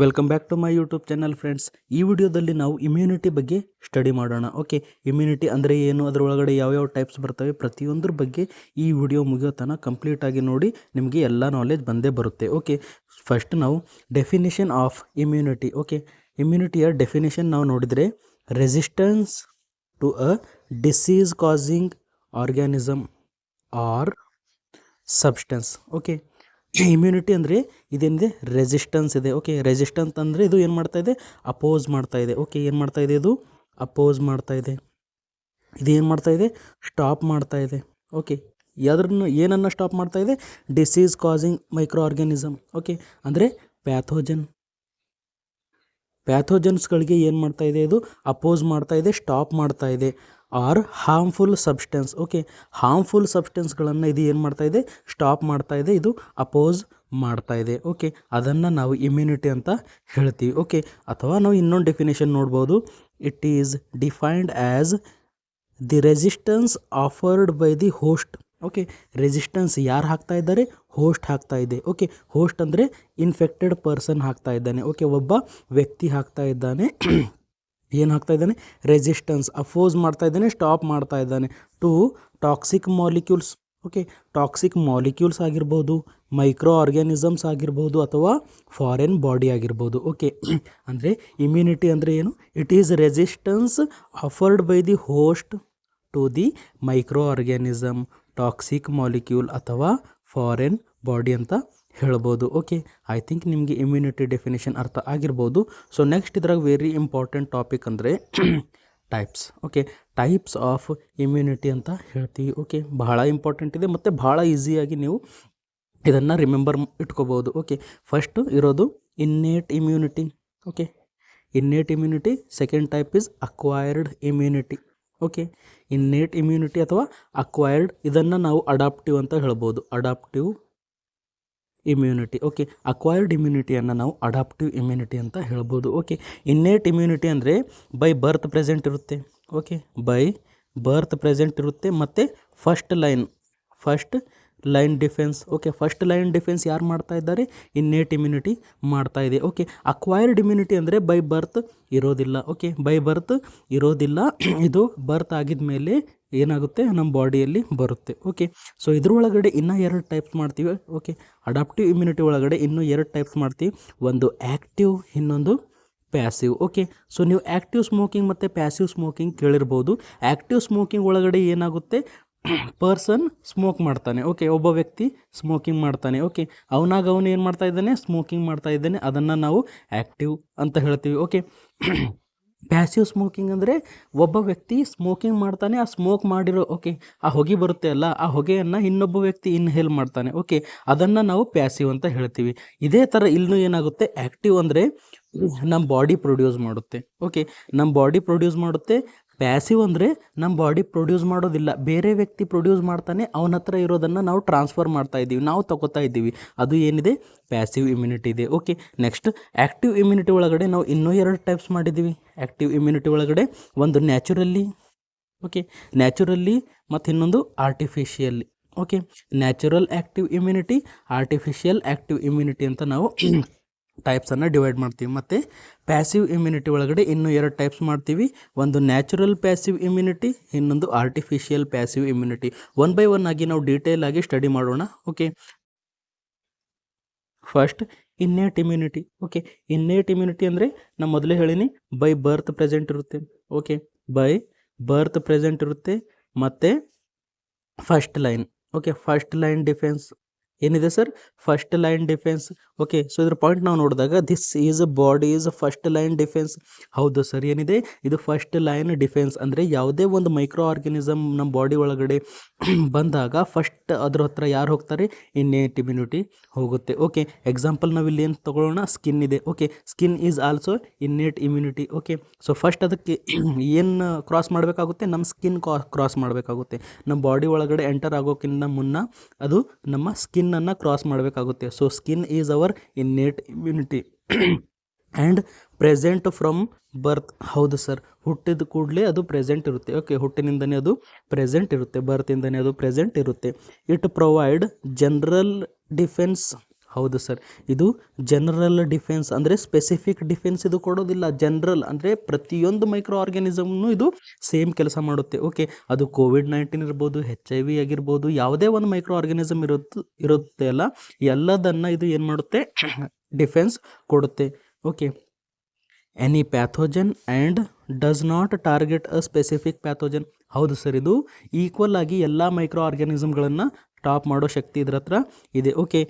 Welcome back to my YouTube channel friends. ಈ ವಿಡಿಯೋದಲ್ಲಿ ನಾವು ಇಮ್ಯುನಿಟಿ ಬಗ್ಗೆ ಸ್ಟಡಿ ಮಾಡೋಣ. ಓಕೆ, ಇಮ್ಯುನಿಟಿ ಅಂದರೆ ಏನು, ಅದರೊಳಗಡೆ ಯಾವ್ಯಾವ ಟೈಪ್ಸ್ ಬರ್ತವೆ, ಪ್ರತಿಯೊಂದ್ರ ಬಗ್ಗೆ ಈ ವಿಡಿಯೋ ಮುಗಿಯೋ ತನಕ ಕಂಪ್ಲೀಟಾಗಿ ನೋಡಿ, ನಿಮಗೆ ಎಲ್ಲ ನಾಲೆಜ್ ಬಂದೇ ಬರುತ್ತೆ. ಓಕೆ, ಫಸ್ಟ್ ನಾವು ಡೆಫಿನೇಷನ್ ಆಫ್ ಇಮ್ಯುನಿಟಿ. ಓಕೆ, ಇಮ್ಯುನಿಟಿಯ ಡೆಫಿನೇಷನ್ ನಾವು ನೋಡಿದರೆ resistance to a disease causing organism or substance. Okay, immunity ಅಂದರೆ ಇದೇನಿದೆ, ರೆಸಿಸ್ಟೆನ್ಸ್ ಇದೆ. ಓಕೆ, ರೆಸಿಸ್ಟೆನ್ಸ್ ಅಂದರೆ ಇದು ಏನು ಮಾಡ್ತಾ ಇದೆ, ಅಪೋಸ್ ಮಾಡ್ತಾ ಇದೆ. ಓಕೆ, ಏನು ಮಾಡ್ತಾ ಇದೆ, ಇದು ಅಪೋಸ್ ಮಾಡ್ತಾ ಇದೆ. ಇದು ಏನು ಮಾಡ್ತಾ ಇದೆ, ಸ್ಟಾಪ್ ಮಾಡ್ತಾ ಇದೆ. ಓಕೆ, ಏನನ್ನು ಸ್ಟಾಪ್ ಮಾಡ್ತಾ ಇದೆ, disease causing micro organism. Okay, ಅಂದರೆ ಪ್ಯಾಥೋಜನ್ಸ್ಗಳಿಗೆ ಏನು ಮಾಡ್ತಾ ಇದೆ, ಇದು ಅಪೋಸ್ ಮಾಡ್ತಾ ಇದೆ, ಸ್ಟಾಪ್ ಮಾಡ್ತಾ ಇದೆ. Or harmful substance. Okay, harmful ಸಬ್ಸ್ಟೆನ್ಸ್ಗಳನ್ನು ಇದು ಏನು ಮಾಡ್ತಾ ಇದೆ, ಸ್ಟಾಪ್ ಮಾಡ್ತಾ ಇದೆ, ಇದು ಅಪೋಸ್ ಮಾಡ್ತಾ ಇದೆ. ಓಕೆ, ಅದನ್ನು ನಾವು ಇಮ್ಯುನಿಟಿ ಅಂತ ಹೇಳ್ತೀವಿ. ಓಕೆ, ಅಥವಾ ನಾವು ಇನ್ನೊಂದು ಡೆಫಿನೇಷನ್ ನೋಡ್ಬೋದು. It is defined as the resistance offered by the host. Okay, resistance ಯಾರು ಹಾಕ್ತಾ ಇದ್ದಾರೆ, ಹೋಸ್ಟ್ ಹಾಕ್ತಾ ಇದೆ. ಓಕೆ, ಹೋಸ್ಟ್ ಅಂದರೆ ಇನ್ಫೆಕ್ಟೆಡ್ ಪರ್ಸನ್ ಹಾಕ್ತಾ ಇದ್ದಾನೆ. ಓಕೆ, ಒಬ್ಬ ವ್ಯಕ್ತಿ ಹಾಕ್ತಾ ಇದ್ದಾನೆ. ಏನು ಹಾಕ್ತಾ ಇದ್ದಾನೆ, ರೆಸಿಸ್ಟೆನ್ಸ್, ಅಪೋಸ್ ಮಾಡ್ತಾ ಇದ್ದಾನೆ, ಸ್ಟಾಪ್ ಮಾಡ್ತಾ ಇದ್ದಾನೆ to toxic molecules. Okay, toxic molecules ಆಗಿರ್ಬೋದು, ಮೈಕ್ರೋ ಆರ್ಗ್ಯಾನಿಸಮ್ಸ್ ಆಗಿರ್ಬೋದು, ಅಥವಾ ಫಾರಿನ್ ಬಾಡಿ ಆಗಿರ್ಬೋದು. ಓಕೆ, ಅಂದರೆ ಇಮ್ಯುನಿಟಿ ಅಂದರೆ ಏನು, it is resistance offered by the host to the micro organism, toxic molecule ಅಥವಾ ಫಾರಿನ್ ಬಾಡಿ ಅಂತ ಹೇಳ್ಬೋದು. ಓಕೆ, ಐ ಥಿಂಕ್ ನಿಮಗೆ ಇಮ್ಯುನಿಟಿ ಡೆಫಿನೇಷನ್ ಅರ್ಥ ಆಗಿರ್ಬೋದು. ಸೊ ನೆಕ್ಸ್ಟ್ ಇದ್ರಾಗ ವೆರಿ ಇಂಪಾರ್ಟೆಂಟ್ ಟಾಪಿಕ್ ಅಂದರೆ types. Okay, types of immunity ಅಂತ ಹೇಳ್ತೀವಿ. ಓಕೆ, ಬಹಳ ಇಂಪಾರ್ಟೆಂಟ್ ಇದೆ ಮತ್ತು ಭಾಳ ಈಸಿಯಾಗಿ ನೀವು ಇದನ್ನು ರಿಮೆಂಬರ್ ಇಟ್ಕೋಬೋದು. ಓಕೆ, ಫಸ್ಟು ಇರೋದು innate immunity. Okay, innate immunity. Second type is acquired immunity. Okay, innate immunity ಅಥವಾ ಅಕ್ವೈರ್ಡ್, ಇದನ್ನು ನಾವು ಅಡಾಪ್ಟಿವ್ ಅಂತ ಹೇಳ್ಬೋದು, ಅಡಾಪ್ಟಿವ್ ಇಮ್ಯುನಿಟಿ. ಓಕೆ, ಅಕ್ವೈರ್ಡ್ ಇಮ್ಯುನಿಟಿಯನ್ನು ನಾವು ಅಡಾಪ್ಟಿವ್ ಇಮ್ಯುನಿಟಿ ಅಂತ ಹೇಳ್ಬೋದು. ಓಕೆ, ಇನ್ನೇಟ್ ಇಮ್ಯುನಿಟಿ ಅಂದರೆ ಬೈ ಬರ್ತ್ ಪ್ರೆಸೆಂಟ್ ಇರುತ್ತೆ. ಓಕೆ, ಬೈ ಬರ್ತ್ ಪ್ರೆಸೆಂಟ್ ಇರುತ್ತೆ ಮತ್ತು first line defence. Okay, first line defence ಯಾರು ಮಾಡ್ತಾ ಇದ್ದಾರೆ, ಇನ್ನೇಟ್ ಇಮ್ಯುನಿಟಿ ಮಾಡ್ತಾ ಇದೆ. ಓಕೆ, ಅಕ್ವೈರ್ಡ್ ಇಮ್ಯುನಿಟಿ ಅಂದರೆ ಬೈ ಬರ್ತ್ ಇರೋದಿಲ್ಲ. ಓಕೆ, ಬೈ ಬರ್ತ್ ಇರೋದಿಲ್ಲ, ಇದು ಬರ್ತ್ ಆಗಿದ ಮೇಲೆ ಏನಾಗುತ್ತೆ, ನಮ್ಮ ಬಾಡಿಯಲ್ಲಿ ಬರುತ್ತೆ. ಓಕೆ, ಸೊ ಇದ್ರೊಳಗಡೆ ಇನ್ನೂ 2 ಟೈಪ್ಸ್ ಮಾಡ್ತೀವಿ. ಓಕೆ, ಅಡಾಪ್ಟಿವ್ ಇಮ್ಯುನಿಟಿ ಒಳಗಡೆ ಇನ್ನೂ 2 ಟೈಪ್ಸ್ ಮಾಡ್ತೀವಿ, ಒಂದು ಆ್ಯಕ್ಟಿವ್, ಇನ್ನೊಂದು ಪ್ಯಾಸಿವ್. ಓಕೆ, ಸೊ ನೀವು ಆ್ಯಕ್ಟಿವ್ ಸ್ಮೋಕಿಂಗ್ ಮತ್ತು ಪ್ಯಾಸಿವ್ ಸ್ಮೋಕಿಂಗ್ ಕೇಳಿರ್ಬೋದು. ಆ್ಯಕ್ಟಿವ್ ಸ್ಮೋಕಿಂಗ್ ಒಳಗಡೆ ಏನಾಗುತ್ತೆ, ಪರ್ಸನ್ ಸ್ಮೋಕ್ ಮಾಡ್ತಾನೆ. ಓಕೆ, ಒಬ್ಬ ವ್ಯಕ್ತಿ ಸ್ಮೋಕಿಂಗ್ ಮಾಡ್ತಾನೆ. ಓಕೆ, ಅವನು ಏನು ಮಾಡ್ತಾ ಇದ್ದಾನೆ, ಸ್ಮೋಕಿಂಗ್ ಮಾಡ್ತಾ ಇದ್ದಾನೆ, ಅದನ್ನು ನಾವು ಆ್ಯಕ್ಟಿವ್ ಅಂತ ಹೇಳ್ತೀವಿ. ಓಕೆ, ಪ್ಯಾಸಿವ್ ಸ್ಮೋಕಿಂಗ್ ಅಂದರೆ ಒಬ್ಬ ವ್ಯಕ್ತಿ ಸ್ಮೋಕಿಂಗ್ ಮಾಡ್ತಾನೆ, ಆ ಸ್ಮೋಕ್ ಮಾಡಿರೋ ಆ ಹೊಗೆ ಬರುತ್ತೆ ಅಲ್ಲ, ಆ ಹೊಗೆಯನ್ನು ಇನ್ನೊಬ್ಬ ವ್ಯಕ್ತಿ ಇನ್ಹೇಲ್ ಮಾಡ್ತಾನೆ. ಓಕೆ, ಅದನ್ನು ನಾವು ಪ್ಯಾಸಿವ್ ಅಂತ ಹೇಳ್ತೀವಿ. ಇದೇ ಥರ ಇಲ್ಲೂ ಏನಾಗುತ್ತೆ, ಆ್ಯಕ್ಟಿವ್ ಅಂದರೆ ನಮ್ಮ ಬಾಡಿ ಪ್ರೊಡ್ಯೂಸ್ ಮಾಡುತ್ತೆ. ಓಕೆ, ನಮ್ಮ ಬಾಡಿ ಪ್ರೊಡ್ಯೂಸ್ ಮಾಡುತ್ತೆ. ಪ್ಯಾಸಿವ್ ಅಂದರೆ ನಮ್ಮ ಬಾಡಿ ಪ್ರೊಡ್ಯೂಸ್ ಮಾಡೋದಿಲ್ಲ, ಬೇರೆ ವ್ಯಕ್ತಿ ಪ್ರೊಡ್ಯೂಸ್ ಮಾಡ್ತಾನೆ, ಅವನ ಹತ್ರ ಇರೋದನ್ನು ನಾವು ಟ್ರಾನ್ಸ್ಫರ್ ಮಾಡ್ತಾ ಇದ್ದೀವಿ, ನಾವು ತಗೋತಾ ಇದ್ದೀವಿ, ಅದು ಏನಿದೆ, ಪ್ಯಾಸಿವ್ ಇಮ್ಯುನಿಟಿ ಇದೆ. ಓಕೆ, ನೆಕ್ಸ್ಟ್ ಆ್ಯಕ್ಟಿವ್ ಇಮ್ಯುನಿಟಿ ಒಳಗಡೆ ನಾವು ಇನ್ನೂ 2 ಟೈಪ್ಸ್ ಮಾಡಿದ್ದೀವಿ. ಆ್ಯಕ್ಟಿವ್ ಇಮ್ಯುನಿಟಿ ಒಳಗಡೆ ಒಂದು ನ್ಯಾಚುರಲ್ಲಿ. ಓಕೆ, ನ್ಯಾಚುರಲ್ಲಿ ಮತ್ತು ಇನ್ನೊಂದು artificially. Okay, natural active immunity, artificial active immunity ಅಂತ ನಾವು ಟೈಪ್ಸನ್ನು ಡಿವೈಡ್ ಮಾಡ್ತೀವಿ. ಮತ್ತು ಪ್ಯಾಸಿವ್ ಇಮ್ಯುನಿಟಿ ಒಳಗಡೆ ಇನ್ನೂ 2 ಟೈಪ್ಸ್ ಮಾಡ್ತೀವಿ, ಒಂದು ನ್ಯಾಚುರಲ್ ಪ್ಯಾಸಿವ್ ಇಮ್ಯುನಿಟಿ, ಇನ್ನೊಂದು ಆರ್ಟಿಫಿಷಿಯಲ್ ಪ್ಯಾಸಿವ್ ಇಮ್ಯುನಿಟಿ. 1 by 1 ಆಗಿ ನಾವು ಡೀಟೇಲ್ ಆಗಿ ಸ್ಟಡಿ ಮಾಡೋಣ. Okay, first innate immunity. Okay, innate immunity ಅಂದರೆ ನಾನು ಮೊದಲೇ ಹೇಳಿನಿ, ಬೈ ಬರ್ತ್ ಪ್ರೆಸೆಂಟ್ ಇರುತ್ತೆ. ಓಕೆ, ಬೈ ಬರ್ತ್ ಪ್ರೆಸೆಂಟ್ ಇರುತ್ತೆ ಮತ್ತು first line. Okay, first line defence ಏನಿದೆ sir, first line defence. Okay, so ಇದ್ರ ಪಾಯಿಂಟ್ ನಾವು ನೋಡಿದಾಗ this is body is first line defence. ಹೌದು ಸರ್, ಏನಿದೆ ಇದು ಫಸ್ಟ್ ಲೈನ್ ಡಿಫೆನ್ಸ್. ಅಂದರೆ ಯಾವುದೇ ಒಂದು ಮೈಕ್ರೋ ಆರ್ಗ್ಯಾನಿಸಮ್ ನಮ್ಮ ಬಾಡಿ ಒಳಗಡೆ ಬಂದಾಗ ಫಸ್ಟ್ ಅದ್ರ ಹತ್ರ ಯಾರು ಹೋಗ್ತಾರೆ, ಇನ್ನೇಟ್ ಇಮ್ಯುನಿಟಿ ಹೋಗುತ್ತೆ. ಓಕೆ, ಎಕ್ಸಾಂಪಲ್ ನಾವು ಇಲ್ಲಿ ಏನು ತೊಗೊಳ್ಳೋಣ, ಸ್ಕಿನ್ ಇದೆ. Okay, skin is also innate immunity. Okay, so first ಅದಕ್ಕೆ ಏನು ಕ್ರಾಸ್ ಮಾಡಬೇಕಾಗುತ್ತೆ, ನಮ್ಮ ಸ್ಕಿನ್ ಕ್ರಾಸ್ ಮಾಡಬೇಕಾಗುತ್ತೆ. ನಮ್ಮ ಬಾಡಿ ಒಳಗಡೆ ಎಂಟರ್ ಆಗೋಕ್ಕಿಂತ ಮುನ್ನ ಅದು ನಮ್ಮ ಸ್ಕಿನ್ನನ್ನು ಕ್ರಾಸ್ ಮಾಡಬೇಕಾಗುತ್ತೆ. So skin is our innate immunity and present from birth. ಹೌದು ಸರ್, ಹುಟ್ಟಿದ ಕೂಡಲೇ ಅದು ಪ್ರೆಸೆಂಟ್ ಇರುತ್ತೆ. ಓಕೆ, ಹುಟ್ಟಿನಿಂದನೇ ಅದು ಪ್ರೆಸೆಂಟ್ ಇರುತ್ತೆ, ಬರ್ತಿಂದನೇ ಅದು ಪ್ರೆಸೆಂಟ್ ಇರುತ್ತೆ. It provide general defence. ಹೌದು ಸರ್, ಇದು ಜನರಲ್ ಡಿಫೆನ್ಸ್ ಅಂದರೆ ಸ್ಪೆಸಿಫಿಕ್ ಡಿಫೆನ್ಸ್ ಇದು ಕೊಡೋದಿಲ್ಲ. ಜನರಲ್ ಅಂದರೆ ಪ್ರತಿಯೊಂದು ಮೈಕ್ರೋ ಆರ್ಗ್ಯಾನಿಸಮ್ನು ಇದು ಸೇಮ್ ಕೆಲಸ ಮಾಡುತ್ತೆ. ಓಕೆ, ಅದು COVID-19 ಇರ್ಬೋದು, HIV ಆಗಿರ್ಬೋದು, ಯಾವುದೇ ಒಂದು ಮೈಕ್ರೋ ಆರ್ಗ್ಯಾನಿಸಮ್ ಇರುತ್ತೆ ಅಲ್ಲ, ಎಲ್ಲದನ್ನು ಇದು ಏನು ಮಾಡುತ್ತೆ, ಡಿಫೆನ್ಸ್ ಕೊಡುತ್ತೆ. Okay, any pathogen and does not target a specific pathogen. ಹೌದು ಸರ್, ಇದು ಈಕ್ವಲ್ ಆಗಿ ಎಲ್ಲ ಮೈಕ್ರೋ ಆರ್ಗ್ಯಾನಿಸಮ್ಗಳನ್ನು ಸ್ಟಾಪ್ ಮಾಡೋ ಶಕ್ತಿ ಇದ್ರ ಹತ್ರ ಇದೆ. Okay,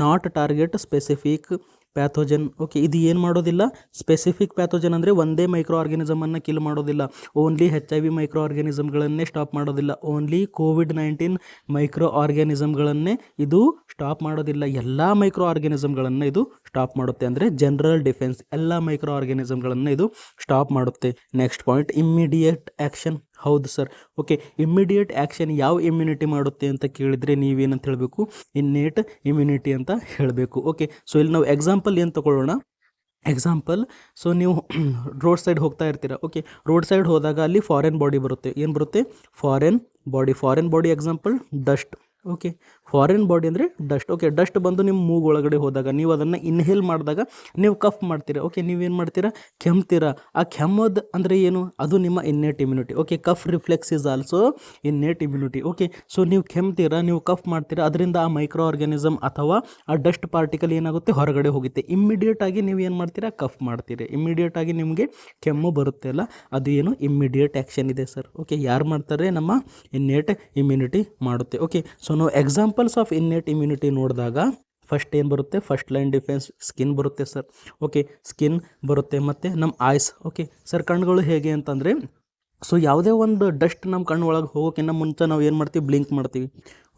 not target specific pathogen. Okay, ಇದು ಏನು ಮಾಡೋದಿಲ್ಲ, ಸ್ಪೆಸಿಫಿಕ್ ಪ್ಯಾಥೋಜನ್ ಅಂದರೆ ಒಂದೇ ಮೈಕ್ರೋ ಆರ್ಗ್ಯಾನಿಸಮನ್ನು ಕಿಲ್ ಮಾಡೋದಿಲ್ಲ. ಓನ್ಲಿ HIV ಮೈಕ್ರೋ ಆರ್ಗ್ಯಾನಿಸಮ್ಗಳನ್ನೇ ಸ್ಟಾಪ್ ಮಾಡೋದಿಲ್ಲ. ಓನ್ಲಿ COVID-19 ಮೈಕ್ರೋ ಆರ್ಗ್ಯಾನಿಸಮ್ಗಳನ್ನೇ ಇದು ಸ್ಟಾಪ್ ಮಾಡೋದಿಲ್ಲ. ಎಲ್ಲ ಮೈಕ್ರೋ ಆರ್ಗ್ಯಾನಿಸಮ್ಗಳನ್ನು ಇದು ಸ್ಟಾಪ್ ಮಾಡುತ್ತೆ. ಅಂದರೆ ಜನರಲ್ ಡಿಫೆನ್ಸ್ ಎಲ್ಲ ಮೈಕ್ರೋ ಆರ್ಗ್ಯಾನಿಸಮ್ಗಳನ್ನು ಇದು ಸ್ಟಾಪ್ ಮಾಡುತ್ತೆ. Next point, immediate action. ಹೌದು ಸರ್, ಓಕೆ, ಇಮ್ಮಿಡಿಯೇಟ್ ಆ್ಯಕ್ಷನ್ ಯಾವ ಇಮ್ಯುನಿಟಿ ಮಾಡುತ್ತೆ ಅಂತ ಕೇಳಿದರೆ ನೀವೇನಂತ ಹೇಳಬೇಕು, ಇನ್ನೇಟ್ ಇಮ್ಯುನಿಟಿ ಅಂತ ಹೇಳಬೇಕು. ಓಕೆ, ಸೊ ಇಲ್ಲಿ ನಾವು ಎಕ್ಸಾಂಪಲ್ ಏನು ತಗೊಳ್ಳೋಣ. ಎಕ್ಸಾಂಪಲ್, ಸೊ ನೀವು ರೋಡ್ ಸೈಡ್ ಹೋಗ್ತಾ ಇರ್ತೀರ. ಓಕೆ, ರೋಡ್ ಸೈಡ್ ಹೋದಾಗ ಅಲ್ಲಿ ಫಾರಿನ್ ಬಾಡಿ ಬರುತ್ತೆ. ಏನು ಬರುತ್ತೆ, foreign body example dust. Okay, foreign body ಅಂದರೆ ಡಸ್ಟ್. ಓಕೆ, ಡಸ್ಟ್ ಬಂದು ನಿಮ್ಮ ಮೂಗು ಒಳಗಡೆ ಹೋದಾಗ ನೀವು ಅದನ್ನು ಇನ್ಹೇಲ್ ಮಾಡಿದಾಗ ನೀವು ಕಫ್ ಮಾಡ್ತೀರಾ. ಓಕೆ, ನೀವೇನು ಮಾಡ್ತೀರಾ, ಕೆಮ್ತೀರಾ. ಆ ಕೆಮ್ಮೋದು ಅಂದರೆ ಏನು, ಅದು ನಿಮ್ಮ innate immunity. Okay, cough reflex is also innate immunity. Okay, so ನೀವು ಕೆಮ್ತೀರಾ, ನೀವು ಕಫ್ ಮಾಡ್ತೀರಾ, ಅದರಿಂದ ಆ ಮೈಕ್ರೋ ಆರ್ಗ್ಯಾನಿಸಮ್ ಅಥವಾ ಆ ಡಸ್ಟ್ ಪಾರ್ಟಿಕಲ್ ಏನಾಗುತ್ತೆ, ಹೊರಗಡೆ ಹೋಗುತ್ತೆ. ಇಮ್ಮಿಡಿಯೇಟ್ ಆಗಿ ನೀವು ಏನು ಮಾಡ್ತೀರಾ, ಕಫ್ ಮಾಡ್ತೀರಿ. ಇಮ್ಮಿಡಿಯೇಟ್ ಆಗಿ ನಿಮಗೆ ಕೆಮ್ಮು ಬರುತ್ತೆ ಅಲ್ಲ, ಅದು ಏನು ಇಮ್ಮಿಡಿಯೇಟ್ ಆ್ಯಕ್ಷನ್ ಇದೆ ಸರ್. ಓಕೆ, ಯಾರು ಮಾಡ್ತಾರೆ, ನಮ್ಮ ಇನ್ನೇಟ್ ಇಮ್ಯುನಿಟಿ ಮಾಡುತ್ತೆ. ಓಕೆ, ಸೊ ನಾವು ಎಕ್ಸಾಂಪಲ್ಸ್ ಆಫ್ ಇನ್ನೇಟ್ ಇಮ್ಯುನಿಟಿ ನೋಡಿದಾಗ ಫಸ್ಟ್ ಏನು ಬರುತ್ತೆ, ಫಸ್ಟ್ ಲೈನ್ ಡಿಫೆನ್ಸ್ ಸ್ಕಿನ್ ಬರುತ್ತೆ ಸರ್. ಓಕೆ, ಸ್ಕಿನ್ ಬರುತ್ತೆ, ಮತ್ತು ನಮ್ಮ ಐಸ್. ಓಕೆ ಸರ್, ಕಣ್ಣುಗಳು ಹೇಗೆ ಅಂತಂದರೆ, ಸೊ ಯಾವುದೇ ಒಂದು ಡಸ್ಟ್ ನಮ್ಮ ಕಣ್ಣು ಒಳಗೆ ಹೋಗೋಕ್ಕಿಂತ ಮುಂಚೆ ನಾವು ಏನು ಮಾಡ್ತೀವಿ, ಬ್ಲಿಂಕ್ ಮಾಡ್ತೀವಿ.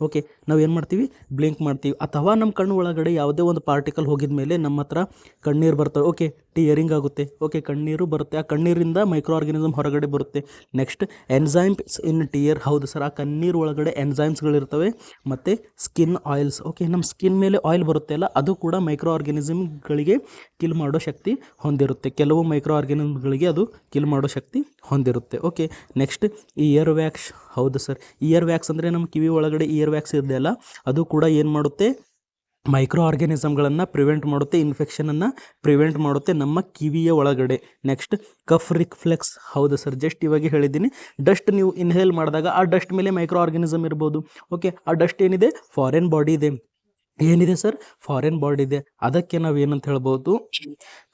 ಓಕೆ, ನಾವು ಏನು ಮಾಡ್ತೀವಿ, ಬ್ಲಿಂಕ್ ಮಾಡ್ತೀವಿ. ಅಥವಾ ನಮ್ಮ ಕಣ್ಣು ಒಳಗಡೆ ಯಾವುದೇ ಒಂದು ಪಾರ್ಟಿಕಲ್ ಹೋಗಿದ ಮೇಲೆ ನಮ್ಮ ಹತ್ರ ಕಣ್ಣೀರು ಬರ್ತವೆ. ಓಕೆ, ಟಿಯರಿಂಗ್ ಆಗುತ್ತೆ. ಓಕೆ, ಕಣ್ಣೀರು ಬರುತ್ತೆ. ಆ ಕಣ್ಣೀರಿಂದ ಮೈಕ್ರೋ ಆರ್ಗ್ಯಾನಿಸಮ್ ಹೊರಗಡೆ ಬರುತ್ತೆ. ನೆಕ್ಸ್ಟ್, ಎನ್ಸೈಮ್ಸ್ ಇನ್ ಟಿಯರ್. ಹೌದು ಸರ್, ಆ ಕಣ್ಣೀರು ಒಳಗಡೆ ಎನ್ಸೈಮ್ಸ್ಗಳಿರ್ತವೆ. ಮತ್ತು ಸ್ಕಿನ್ ಆಯಿಲ್ಸ್. ಓಕೆ, ನಮ್ಮ ಸ್ಕಿನ್ ಮೇಲೆ ಆಯಿಲ್ ಬರುತ್ತೆ ಅಲ್ಲ, ಅದು ಕೂಡ ಮೈಕ್ರೋ ಆರ್ಗ್ಯಾನಿಸಮ್ಗಳಿಗೆ ಕಿಲ್ ಮಾಡೋ ಶಕ್ತಿ ಹೊಂದಿರುತ್ತೆ. ಕೆಲವು ಮೈಕ್ರೋ ಆರ್ಗ್ಯಾನಿಸಮ್ಗಳಿಗೆ ಅದು ಕಿಲ್ ಮಾಡೋ ಶಕ್ತಿ ಹೊಂದಿರುತ್ತೆ. Okay, next, year wax. ಹೌದು ಸರ್, ಇಯರ್ ವ್ಯಾಕ್ಸ್ ಅಂದರೆ ನಮ್ಮ ಕಿವಿ ಒಳಗಡೆ ಇಯರ್ ವ್ಯಾಕ್ಸ್ ಇದೆಯಲ್ಲ, ಅದು ಕೂಡ ಏನು ಮಾಡುತ್ತೆ, ಮೈಕ್ರೋ ಆರ್ಗ್ಯಾನಿಸಮ್ಗಳನ್ನು ಪ್ರಿವೆಂಟ್ ಮಾಡುತ್ತೆ, ಇನ್ಫೆಕ್ಷನನ್ನು ಪ್ರಿವೆಂಟ್ ಮಾಡುತ್ತೆ ನಮ್ಮ ಕಿವಿಯ ಒಳಗಡೆ. Next, cough reflex. ಹೌದು ಸರ್, ಜಸ್ಟ್ ಇವಾಗ ಹೇಳಿದ್ದೀನಿ, ಡಸ್ಟ್ ನೀವು ಇನ್ಹೇಲ್ ಮಾಡಿದಾಗ ಆ ಡಸ್ಟ್ ಮೇಲೆ ಮೈಕ್ರೋ ಆರ್ಗ್ಯಾನಿಸಮ್ ಇರ್ಬೋದು. ಓಕೆ, ಆ ಡಸ್ಟ್ ಏನಿದೆ, ಫಾರಿನ್ ಬಾಡಿ ಇದೆ. ಏನಿದೆ ಸರ್, ಫಾರಿನ್ ಬಾಡಿ ಇದೆ. ಅದಕ್ಕೆ ನಾವು ಏನಂತ ಹೇಳ್ಬೋದು,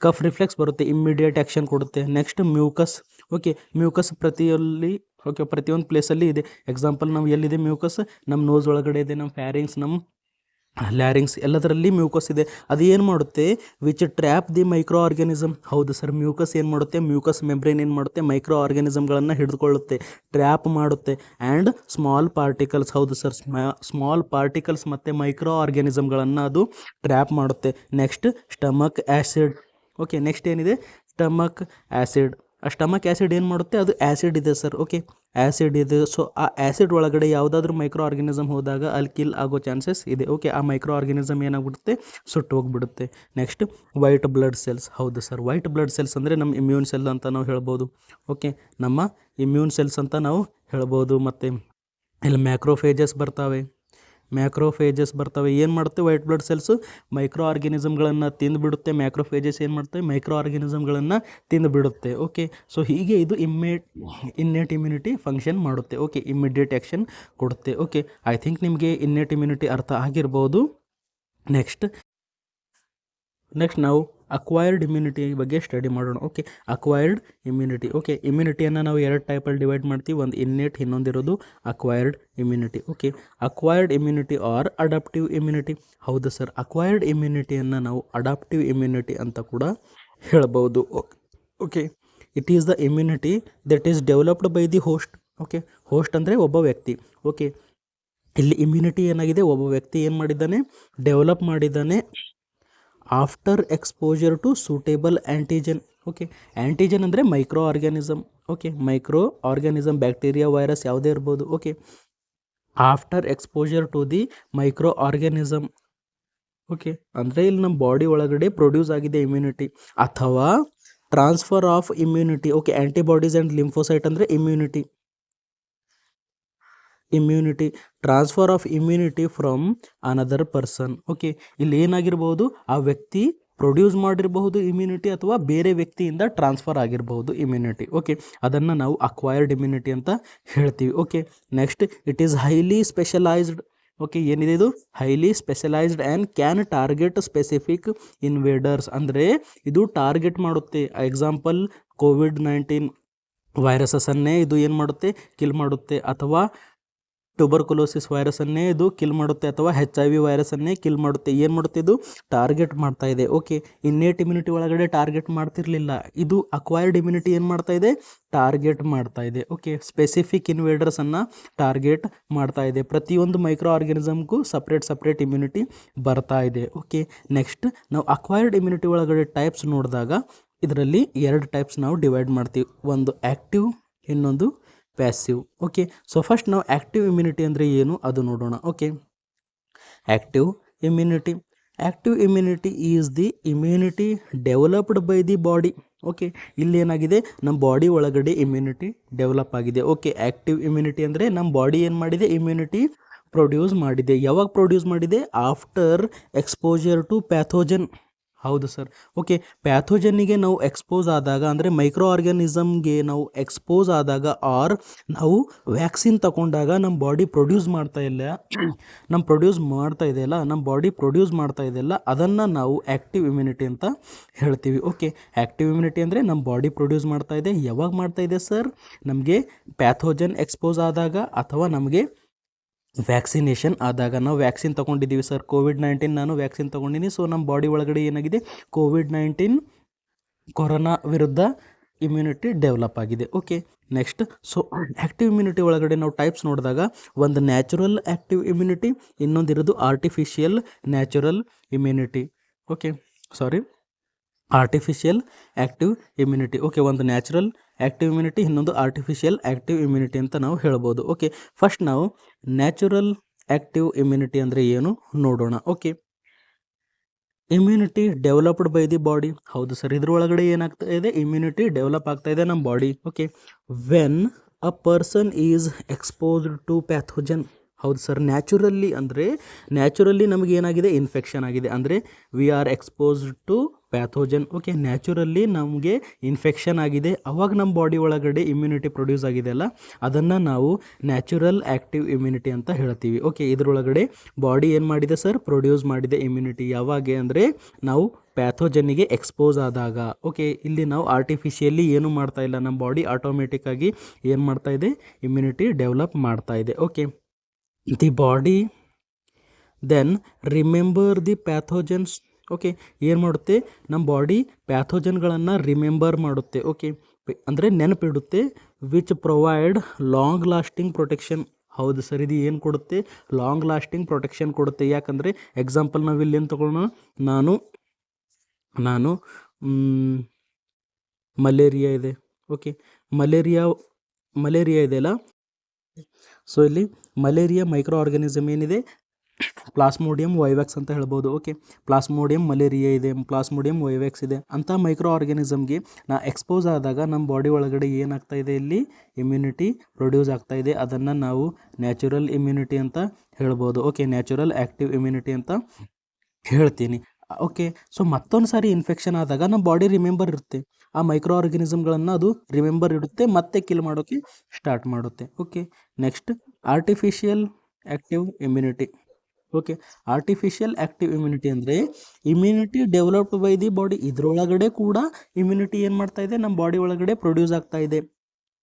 ಕಫ್ ರಿಫ್ಲೆಕ್ಸ್ ಬರುತ್ತೆ, ಇಮ್ಮಿಡಿಯೇಟ್ ಆ್ಯಕ್ಷನ್ ಕೊಡುತ್ತೆ. Next, mucus. ಓಕೆ, ಮ್ಯೂಕಸ್ ಪ್ರತಿಯೊಂದು ಪ್ಲೇಸಲ್ಲಿ ಇದೆ. ಎಕ್ಸಾಂಪಲ್, ನಾವು ಎಲ್ಲಿದೆ ಮ್ಯೂಕಸ್, ನಮ್ಮ ನೋಸ್ ಒಳಗಡೆ ಇದೆ, ನಮ್ಮ ಫ್ಯಾರಿಂಗ್ಸ್, ನಮ್ಮ ಲ್ಯಾರಿಂಗ್ಸ್, ಎಲ್ಲದರಲ್ಲಿ ಮ್ಯೂಕಸ್ ಇದೆ. ಅದು ಏನು ಮಾಡುತ್ತೆ, which trap the micro organism. ಹೌದು ಸರ್, ಮ್ಯೂಕಸ್ ಏನು ಮಾಡುತ್ತೆ, ಮ್ಯೂಕಸ್ ಮೆಂಬ್ರೇನ್ ಏನು ಮಾಡುತ್ತೆ, ಮೈಕ್ರೋ ಆರ್ಗ್ಯಾನಿಸಮ್ಗಳನ್ನು ಹಿಡಿದುಕೊಳ್ಳುತ್ತೆ, ಟ್ರ್ಯಾಪ್ ಮಾಡುತ್ತೆ. And small particles. ಹೌದು ಸರ್, ಸ್ಮಾಲ್ ಪಾರ್ಟಿಕಲ್ಸ್ ಮತ್ತು ಮೈಕ್ರೋ ಆರ್ಗ್ಯಾನಿಸಮ್ಗಳನ್ನು ಅದು ಟ್ರ್ಯಾಪ್ ಮಾಡುತ್ತೆ. Next, stomach acid. Okay, next ಏನಿದೆ, ಸ್ಟಮಕ್ ಆ್ಯಸಿಡ್. ಆ ಸ್ಟಮಕ್ ಆ್ಯಸಿಡ್ ಏನು ಮಾಡುತ್ತೆ, ಅದು ಆ್ಯಸಿಡ್ ಇದೆ ಸರ್. ಓಕೆ, ಆ್ಯಸಿಡ್ ಇದೆ. ಸೊ ಆ ಆ್ಯಸಿಡ್ ಒಳಗಡೆ ಯಾವುದಾದ್ರೂ ಮೈಕ್ರೋ ಆರ್ಗ್ಯಾನಿಸಮ್ ಹೋದಾಗ ಅಲ್ಲಿ ಕಿಲ್ ಆಗೋ ಚಾನ್ಸಸ್ ಇದೆ. ಓಕೆ, ಆ ಮೈಕ್ರೋ ಆರ್ಗ್ಯಾನಿಸಮ್ ಏನಾಗ್ಬಿಡುತ್ತೆ, ಸುಟ್ಟು ಹೋಗ್ಬಿಡುತ್ತೆ. Next, white blood cells. ಹೌದು ಸರ್, ವೈಟ್ ಬ್ಲಡ್ ಸೆಲ್ಸ್ ಅಂದರೆ ನಮ್ಮ ಇಮ್ಯೂನ್ ಸೆಲ್ ಅಂತ ನಾವು ಹೇಳ್ಬೋದು. ಓಕೆ, ನಮ್ಮ ಇಮ್ಯೂನ್ ಸೆಲ್ಸ್ ಅಂತ ನಾವು ಹೇಳ್ಬೋದು. ಮತ್ತು ಇಲ್ಲಿ ಮ್ಯಾಕ್ರೋಫೇಜಸ್ ಬರ್ತವೆ. ಏನು ಮಾಡುತ್ತೆ, ವೈಟ್ ಬ್ಲಡ್ ಸೆಲ್ಸು ಮೈಕ್ರೋ ಆರ್ಗ್ಯಾನಿಸಮ್ಗಳನ್ನು ತಿಂದುಬಿಡುತ್ತೆ. ಮ್ಯಾಕ್ರೋಫೇಜಸ್ ಏನು ಮಾಡುತ್ತೆ, ಮೈಕ್ರೋ ಆರ್ಗ್ಯಾನಿಸಮ್ಗಳನ್ನು ತಿಂದುಬಿಡುತ್ತೆ. ಓಕೆ, ಸೊ ಹೀಗೆ ಇದು ಇನ್ನೇಟ್ ಇಮ್ಯುನಿಟಿ ಫಂಕ್ಷನ್ ಮಾಡುತ್ತೆ. ಓಕೆ, ಇಮ್ಮಿಡಿಯೇಟ್ ಆ್ಯಕ್ಷನ್ ಕೊಡುತ್ತೆ. ಓಕೆ, ಐ ಥಿಂಕ್ ನಿಮಗೆ ಇನ್ನೇಟ್ ಇಮ್ಯುನಿಟಿ ಅರ್ಥ ಆಗಿರ್ಬೋದು. ನೆಕ್ಸ್ಟ್ ನಾವು ಅಕ್ವೈರ್ಡ್ ಇಮ್ಯುನಿಟಿ ಬಗ್ಗೆ ಸ್ಟಡಿ ಮಾಡೋಣ. Okay, acquired immunity. ಓಕೆ, ಇಮ್ಯುನಿಟಿಯನ್ನು ನಾವು ಎರಡು ಟೈಪಲ್ಲಿ ಡಿವೈಡ್ ಮಾಡ್ತೀವಿ. ಒಂದು ಇನ್ನೇಟ್, ಇನ್ನೊಂದಿರೋದು acquired immunity. Okay, acquired immunity or adaptive immunity. ಹೌದು ಸರ್, ಅಕ್ವೈರ್ಡ್ ಇಮ್ಯುನಿಟಿಯನ್ನು ನಾವು ಅಡಾಪ್ಟಿವ್ ಇಮ್ಯುನಿಟಿ ಅಂತ ಕೂಡ ಹೇಳ್ಬೋದು. Okay, it is the immunity that is developed by the host. Okay, host ಅಂದರೆ ಒಬ್ಬ ವ್ಯಕ್ತಿ. ಓಕೆ, ಇಲ್ಲಿ ಇಮ್ಯುನಿಟಿ ಏನಾಗಿದೆ, ಒಬ್ಬ ವ್ಯಕ್ತಿ ಏನು ಮಾಡಿದ್ದಾನೆ, ಡೆವಲಪ್ ಮಾಡಿದ್ದಾನೆ after exposure to suitable antigen. Okay, antigen ಅಂದರೆ micro organism. Okay, micro organism, bacteria, virus ಯಾವುದೇ ಇರ್ಬೋದು. Okay, after exposure to the micro organism. Okay, ಅಂದರೆ ಇಲ್ಲಿ ನಮ್ಮ ಬಾಡಿ ಒಳಗಡೆ ಪ್ರೊಡ್ಯೂಸ್ ಆಗಿದೆ ಇಮ್ಯುನಿಟಿ, ಅಥವಾ transfer of immunity. Okay, antibodies and lymphocyte ಅಂದರೆ immunity. Immunity, transfer of immunity from another person. Okay, ಇಲ್ಲಿ ಏನಾಗಿರ್ಬೋದು, ಆ ವ್ಯಕ್ತಿ ಪ್ರೊಡ್ಯೂಸ್ ಮಾಡಿರಬಹುದು ಇಮ್ಯುನಿಟಿ ಅಥವಾ ಬೇರೆ ವ್ಯಕ್ತಿಯಿಂದ ಟ್ರಾನ್ಸ್ಫರ್ ಆಗಿರಬಹುದು ಇಮ್ಯುನಿಟಿ. ಓಕೆ, ಅದನ್ನು ನಾವು ಅಕ್ವೈರ್ಡ್ ಇಮ್ಯುನಿಟಿ ಅಂತ ಹೇಳ್ತೀವಿ. Okay, next it is highly specialised. Okay, ಏನಿದೆ ಇದು highly specialised and can target specific invaders. ಅಂದರೆ ಇದು ಟಾರ್ಗೆಟ್ ಮಾಡುತ್ತೆ. ಎಕ್ಸಾಂಪಲ್ COVID-19 ವೈರಸಸ್ಸನ್ನೇ ಇದು ಏನು ಮಾಡುತ್ತೆ, ಕಿಲ್ ಮಾಡುತ್ತೆ. ಅಥವಾ ಟ್ಯೂಬರ್ಕುಲೋಸಿಸ್ ವೈರಸನ್ನೇ ಇದು ಕಿಲ್ ಮಾಡುತ್ತೆ. ಅಥವಾ HIV ವೈರಸನ್ನೇ ಕಿಲ್ ಮಾಡುತ್ತೆ. ಏನು ಮಾಡುತ್ತೆ, ಇದು ಟಾರ್ಗೆಟ್ ಮಾಡ್ತಾ ಇದೆ. ಓಕೆ, ಇನ್ನೇಟ್ ಇಮ್ಯುನಿಟಿ ಒಳಗಡೆ ಟಾರ್ಗೆಟ್ ಮಾಡ್ತಿರ್ಲಿಲ್ಲ. ಇದು ಅಕ್ವೈರ್ಡ್ ಇಮ್ಯುನಿಟಿ ಏನು ಮಾಡ್ತಾ ಇದೆ, ಟಾರ್ಗೆಟ್ ಮಾಡ್ತಾ ಇದೆ. ಓಕೆ, ಸ್ಪೆಸಿಫಿಕ್ ಇನ್ವೇಡರ್ಸನ್ನು ಟಾರ್ಗೆಟ್ ಮಾಡ್ತಾ ಇದೆ. ಪ್ರತಿಯೊಂದು ಮೈಕ್ರೋ ಆರ್ಗ್ಯಾನಿಸಮ್ಗೂ ಸಪ್ರೇಟ್ ಇಮ್ಯುನಿಟಿ ಬರ್ತಾ ಇದೆ. ಓಕೆ, ನೆಕ್ಸ್ಟ್ ನಾವು ಅಕ್ವೈರ್ಡ್ ಇಮ್ಯುನಿಟಿ ಒಳಗಡೆ ಟೈಪ್ಸ್ ನೋಡಿದಾಗ ಇದರಲ್ಲಿ 2 ಟೈಪ್ಸ್ ನಾವು ಡಿವೈಡ್ ಮಾಡ್ತೀವಿ. ಒಂದು ಆ್ಯಕ್ಟಿವ್, ಇನ್ನೊಂದು ಪ್ಯಾಸಿವ್. ಓಕೆ, ಸೊ ಫಸ್ಟ್ ನಾವು ಆ್ಯಕ್ಟಿವ್ ಇಮ್ಯುನಿಟಿ ಅಂದರೆ ಏನು ಅದು ನೋಡೋಣ. Okay, active immunity. Active immunity is the immunity developed by the body. Okay, ಇಲ್ಲಿ ಏನಾಗಿದೆ, ನಮ್ಮ ಬಾಡಿ ಒಳಗಡೆ ಇಮ್ಯುನಿಟಿ ಡೆವಲಪ್ ಆಗಿದೆ. ಓಕೆ, ಆ್ಯಕ್ಟಿವ್ ಇಮ್ಯುನಿಟಿ ಅಂದರೆ ನಮ್ಮ ಬಾಡಿ ಏನು ಮಾಡಿದೆ, ಇಮ್ಯುನಿಟಿ ಪ್ರೊಡ್ಯೂಸ್ ಮಾಡಿದೆ. ಯಾವಾಗ ಪ್ರೊಡ್ಯೂಸ್ ಮಾಡಿದೆ, ಆಫ್ಟರ್ ಎಕ್ಸ್ಪೋಜರ್ ಟು ಪ್ಯಾಥೋಜನ್. ಹೌದು ಸರ್. ಓಕೆ, ಪ್ಯಾಥೋಜನ್ನಿಗೆ ನಾವು ಎಕ್ಸ್ಪೋಸ್ ಆದಾಗ, ಅಂದರೆ ಮೈಕ್ರೋ ಆರ್ಗ್ಯಾನಿಸಮ್ಗೆ ನಾವು ಎಕ್ಸ್ಪೋಸ್ ಆದಾಗ, ಆರ್ ನಾವು ವ್ಯಾಕ್ಸಿನ್ ತಗೊಂಡಾಗ ನಮ್ಮ ಬಾಡಿ ಪ್ರೊಡ್ಯೂಸ್ ಮಾಡ್ತಾ ಇದೆಯಲ್ಲ, ನಮ್ಮ ಬಾಡಿ ಪ್ರೊಡ್ಯೂಸ್ ಮಾಡ್ತಾ ಇದೆಯಲ್ಲ, ಅದನ್ನು ನಾವು ಆ್ಯಕ್ಟಿವ್ ಇಮ್ಯುನಿಟಿ ಅಂತ ಹೇಳ್ತೀವಿ. ಓಕೆ, ಆ್ಯಕ್ಟಿವ್ ಇಮ್ಯುನಿಟಿ ಅಂದರೆ ನಮ್ಮ ಬಾಡಿ ಪ್ರೊಡ್ಯೂಸ್ ಮಾಡ್ತಾ ಇದೆ. ಯಾವಾಗ ಮಾಡ್ತಾ ಇದೆ ಸರ್, ನಮಗೆ ಪ್ಯಾಥೋಜನ್ ಎಕ್ಸ್ಪೋಸ್ ಆದಾಗ ಅಥವಾ ನಮಗೆ ವ್ಯಾಕ್ಸಿನೇಷನ್ ಆದಾಗ. ನಾವು ವ್ಯಾಕ್ಸಿನ್ ತೊಗೊಂಡಿದ್ದೀವಿ ಸರ್, COVID-19 ನಾನು ವ್ಯಾಕ್ಸಿನ್ ತೊಗೊಂಡಿನಿ. ಸೊ ನಮ್ಮ ಬಾಡಿ ಒಳಗಡೆ ಏನಾಗಿದೆ, COVID-19 ಕೊರೋನಾ ವಿರುದ್ಧ ಇಮ್ಯುನಿಟಿ ಡೆವಲಪ್ ಆಗಿದೆ. Okay, next so active immunity ಒಳಗಡೆ ನಾವು ಟೈಪ್ಸ್ ನೋಡಿದಾಗ ಒಂದು ನ್ಯಾಚುರಲ್ ಆ್ಯಕ್ಟಿವ್ ಇಮ್ಯುನಿಟಿ, ಇನ್ನೊಂದಿರೋದು artificial natural immunity. Okay, artificial active immunity. Okay, ಒಂದು ನ್ಯಾಚುರಲ್ ಆ್ಯಕ್ಟಿವ್ ಇಮ್ಯುನಿಟಿ, ಇನ್ನೊಂದು ಆರ್ಟಿಫಿಷಿಯಲ್ ಆ್ಯಕ್ಟಿವ್ ಇಮ್ಯುನಿಟಿ ಅಂತ ನಾವು ಹೇಳ್ಬೋದು. ಓಕೆ, ಫಸ್ಟ್ ನಾವು ನ್ಯಾಚುರಲ್ ಆ್ಯಕ್ಟಿವ್ ಇಮ್ಯುನಿಟಿ ಅಂದರೆ ಏನು ನೋಡೋಣ. Okay, immunity developed by the body. ಹೌದು ಸರ್, ಇದ್ರೊಳಗಡೆ ಏನಾಗ್ತಾ ಇದೆ, ಇಮ್ಯುನಿಟಿ ಡೆವಲಪ್ ಆಗ್ತಾ ಇದೆ ನಮ್ಮ body. Okay, when a person is exposed to pathogen. ಹೌದು ಸರ್, ನ್ಯಾಚುರಲಿ ನಮಗೆ ಏನಾಗಿದೆ, ಇನ್ಫೆಕ್ಷನ್ ಆಗಿದೆ. ಅಂದರೆ we are exposed to pathogen. Okay, naturally ನಮಗೆ ಇನ್ಫೆಕ್ಷನ್ ಆಗಿದೆ, ಅವಾಗ ನಮ್ಮ ಬಾಡಿ ಒಳಗಡೆ ಇಮ್ಯುನಿಟಿ ಪ್ರೊಡ್ಯೂಸ್ ಆಗಿದೆ ಅಲ್ಲ, ಅದನ್ನು ನಾವು ನ್ಯಾಚುರಲ್ ಆ್ಯಕ್ಟಿವ್ ಇಮ್ಯುನಿಟಿ ಅಂತ ಹೇಳ್ತೀವಿ. ಓಕೆ, ಇದರೊಳಗಡೆ ಬಾಡಿ ಏನು ಮಾಡಿದೆ ಸರ್, ಪ್ರೊಡ್ಯೂಸ್ ಮಾಡಿದೆ ಇಮ್ಯುನಿಟಿ. ಯಾವಾಗ ಅಂದರೆ ನಾವು ಪ್ಯಾಥೋಜನ್ನಿಗೆ ಎಕ್ಸ್ಪೋಸ್ ಆದಾಗ. ಓಕೆ, ಇಲ್ಲಿ ನಾವು ಆರ್ಟಿಫಿಷಿಯಲಿ ಏನೂ ಮಾಡ್ತಾ ಇಲ್ಲ, ನಮ್ಮ ಬಾಡಿ ಆಟೋಮೆಟಿಕ್ಕಾಗಿ ಏನು ಮಾಡ್ತಾ ಇದೆ, ಇಮ್ಯುನಿಟಿ ಡೆವಲಪ್ ಮಾಡ್ತಾ ಇದೆ. Okay, the body then remember the pathogens. Okay, ಏನು ಮಾಡುತ್ತೆ, ನಮ್ಮ ಬಾಡಿ ಪ್ಯಾಥೋಜನ್ಗಳನ್ನು ರಿಮೆಂಬರ್ ಮಾಡುತ್ತೆ. ಓಕೆ, ಅಂದರೆ ನೆನಪಿಡುತ್ತೆ. Which provide long lasting protection. ಹೌದು ಸರ್, ಇದು ಏನು ಕೊಡುತ್ತೆ, ಲಾಂಗ್ ಲಾಸ್ಟಿಂಗ್ ಪ್ರೊಟೆಕ್ಷನ್ ಕೊಡುತ್ತೆ. ಯಾಕಂದರೆ ಎಕ್ಸಾಂಪಲ್ ನಾವು ಇಲ್ಲಿ ಏನು ತೊಗೊಳ್ಳೋಣ, ನಾನು ಮಲೇರಿಯಾ ಇದೆ. ಓಕೆ, ಮಲೇರಿಯಾ ಇದೆಯಲ್ಲ, ಸೊ ಇಲ್ಲಿ ಮಲೇರಿಯಾ ಮೈಕ್ರೋ ಆರ್ಗ್ಯಾನಿಸಮ್ ಏನಿದೆ, ಪ್ಲಾಸ್ಮೋಡಿಯಂ ವೈವ್ಯಾಕ್ಸ್ ಅಂತ ಹೇಳ್ಬೋದು. ಓಕೆ, ಪ್ಲಾಸ್ಮೋಡಿಯಂ ಮಲೇರಿಯಾ ಇದೆ, ಪ್ಲಾಸ್ಮೋಡಿಯಂ ವೈವ್ಯಾಕ್ಸ್ ಇದೆ. ಅಂಥ ಮೈಕ್ರೋ ಆರ್ಗ್ಯಾನಿಸಮ್ಗೆ ಎಕ್ಸ್ಪೋಸ್ ಆದಾಗ ನಮ್ಮ ಬಾಡಿ ಒಳಗಡೆ ಏನಾಗ್ತಾ ಇದೆ, ಇಲ್ಲಿ ಇಮ್ಯುನಿಟಿ ಪ್ರೊಡ್ಯೂಸ್ ಆಗ್ತಾ ಇದೆ. ಅದನ್ನು ನಾವು ನ್ಯಾಚುರಲ್ ಇಮ್ಯುನಿಟಿ ಅಂತ ಹೇಳ್ಬೋದು. ಓಕೆ, ನ್ಯಾಚುರಲ್ ಆ್ಯಕ್ಟಿವ್ ಇಮ್ಯುನಿಟಿ ಅಂತ ಹೇಳ್ತೀನಿ. ಓಕೆ, ಸೊ ಮತ್ತೊಂದು ಸಾರಿ ಇನ್ಫೆಕ್ಷನ್ ಆದಾಗ ನಮ್ಮ ಬಾಡಿ ರಿಮೆಂಬರ್ ಇರುತ್ತೆ, ಆ ಮೈಕ್ರೋ ಆರ್ಗ್ಯಾನಿಸಮ್ಗಳನ್ನು ಅದು ರಿಮೆಂಬರ್ ಇಡುತ್ತೆ, ಮತ್ತೆ ಕಿಲ್ ಮಾಡೋಕ್ಕೆ ಸ್ಟಾರ್ಟ್ ಮಾಡುತ್ತೆ. Okay, next artificial active immunity. Okay, artificial active immunity ಅಂದರೆ immunity developed by the body. ಇದರೊಳಗಡೆ ಕೂಡ ಇಮ್ಯುನಿಟಿ ಏನು ಮಾಡ್ತಾ ಇದೆ, ನಮ್ಮ ಬಾಡಿ ಒಳಗಡೆ ಪ್ರೊಡ್ಯೂಸ್ ಆಗ್ತಾ ಇದೆ.